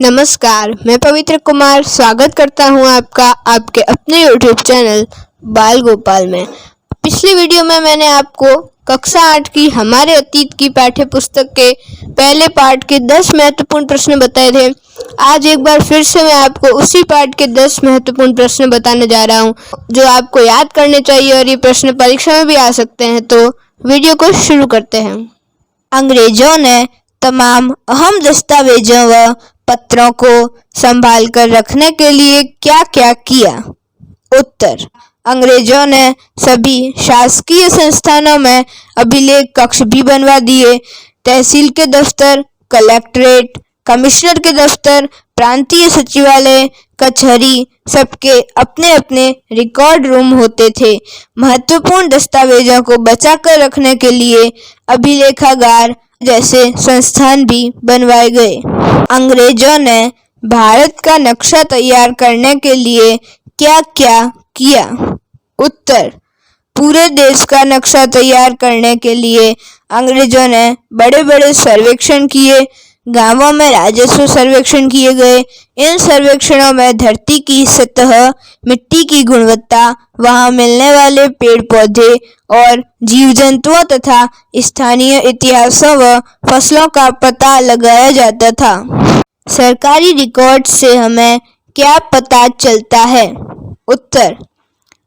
नमस्कार, मैं पवित्र कुमार स्वागत करता हूं आपका आपके अपने YouTube चैनल बाल गोपाल में। पिछली वीडियो में मैंने आपको कक्षा 8 की हमारे अतीत की पाठ्य पुस्तक के पहले पाठ के 10 महत्वपूर्ण प्रश्न बताए थे। आज एक बार फिर से मैं आपको उसी पाठ के 10 महत्वपूर्ण प्रश्न बताने जा रहा हूं, जो आपको याद करने चाहिए और ये प्रश्न परीक्षा में भी आ सकते हैं। तो वीडियो को शुरू करते हैं। अंग्रेजों ने तमाम अहम दस्तावेजों व पत्रों को संभाल कर रखने के लिए क्या क्या किया? उत्तर: अंग्रेजों ने सभी शासकीय संस्थानों में अभिलेख कक्ष भी बनवा दिए। तहसील के दफ्तर, कलेक्ट्रेट, कमिश्नर के दफ्तर, प्रांतीय सचिवालय, कचहरी, सबके अपने अपने रिकॉर्ड रूम होते थे। महत्वपूर्ण दस्तावेजों को बचाकर रखने के लिए अभिलेखागार जैसे संस्थान भी बनवाए गए। अंग्रेजों ने भारत का नक्शा तैयार करने के लिए क्या क्या किया? उत्तर: पूरे देश का नक्शा तैयार करने के लिए अंग्रेजों ने बड़े बड़े सर्वेक्षण किए। गांवों में राजस्व सर्वेक्षण किए गए। इन सर्वेक्षणों में धरती की सतह, मिट्टी की गुणवत्ता, वहां मिलने वाले पेड़ पौधे और जीव जंतुओं तथा स्थानीय इतिहासों व फसलों का पता लगाया जाता था। सरकारी रिकॉर्ड से हमें क्या पता चलता है? उत्तर: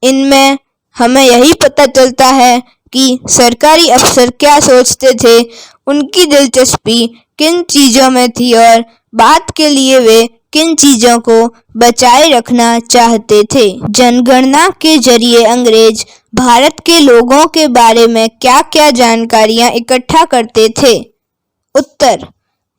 इनमें हमें यही पता चलता है कि सरकारी अफसर क्या सोचते थे, उनकी दिलचस्पी किन चीजों में थी और बात के लिए वे किन चीजों को बचाए रखना चाहते थे। जनगणना के जरिए अंग्रेज भारत के लोगों के बारे में क्या क्या जानकारियां इकट्ठा करते थे? उत्तर: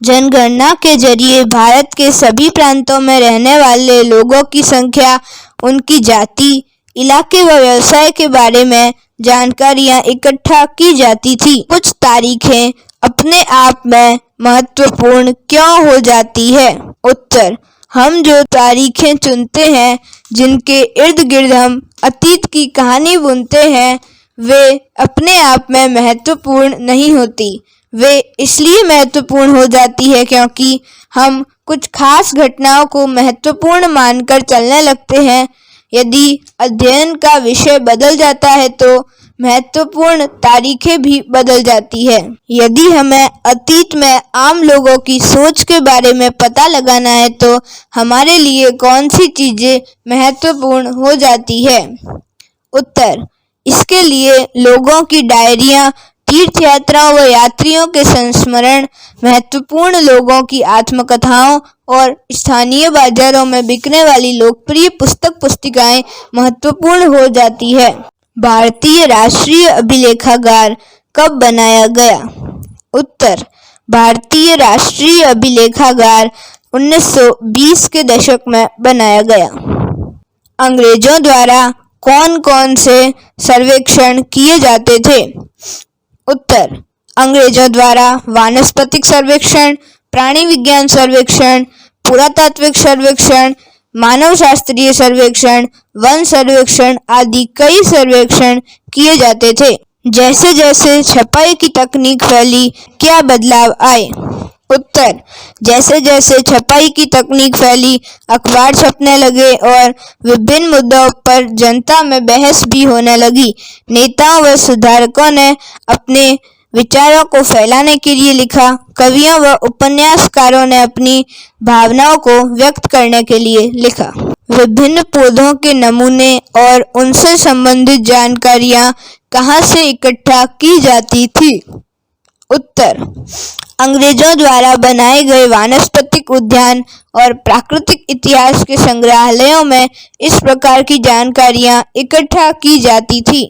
जनगणना के जरिए भारत के सभी प्रांतों में रहने वाले लोगों की संख्या, उनकी जाति, इलाके व व्यवसाय के बारे में जानकारियां इकट्ठा की जाती थी। कुछ तारीखें अपने आप में महत्वपूर्ण क्यों हो जाती है? उत्तर: हम जो तारीखें चुनते हैं, जिनके इर्द गिर्द हम अतीत की कहानी बुनते हैं, वे अपने आप में महत्वपूर्ण नहीं होती। वे इसलिए महत्वपूर्ण हो जाती है क्योंकि हम कुछ खास घटनाओं को महत्वपूर्ण मानकर चलने लगते हैं। यदि अध्ययन का विषय बदल जाता है तो महत्वपूर्ण तारीखें भी बदल जाती है। यदि हमें अतीत में आम लोगों की सोच के बारे में पता लगाना है तो हमारे लिए कौन सी चीजें महत्वपूर्ण हो जाती है? उत्तर: इसके लिए लोगों की डायरियां, तीर्थ यात्राओं व यात्रियों के संस्मरण, महत्वपूर्ण लोगों की आत्मकथाओं और स्थानीय बाजारों में बिकने वाली लोकप्रिय पुस्तक पुस्तिकाएं महत्वपूर्ण हो जाती है। भारतीय राष्ट्रीय अभिलेखागार कब बनाया गया? उत्तर: भारतीय राष्ट्रीय अभिलेखागार 1920 के दशक में बनाया गया। अंग्रेजों द्वारा कौन कौन से सर्वेक्षण किए जाते थे? उत्तर: अंग्रेजों द्वारा वानस्पतिक सर्वेक्षण, प्राणी विज्ञान सर्वेक्षण, पुरातात्विक सर्वेक्षण, मानव शास्त्रीय सर्वेक्षण, वन सर्वेक्षण आदि कई सर्वेक्षण किए जाते थे। जैसे जैसे छपाई की तकनीक फैली, क्या बदलाव आए? उत्तर: जैसे जैसे छपाई की तकनीक फैली, अखबार छपने लगे और विभिन्न मुद्दों पर जनता में बहस भी होने लगी। नेताओं व सुधारकों ने अपने विचारों को फैलाने के लिए लिखा। कवियों व उपन्यासकारों ने अपनी भावनाओं को व्यक्त करने के लिए लिखा। विभिन्न पौधों के नमूने और उनसे संबंधित जानकारियां कहां से इकट्ठा की जाती थी? उत्तर: अंग्रेजों द्वारा बनाए गए वानस्पतिक उद्यान और प्राकृतिक इतिहास के संग्रहालयों में इस प्रकार की जानकारियां इकट्ठा की जाती थी।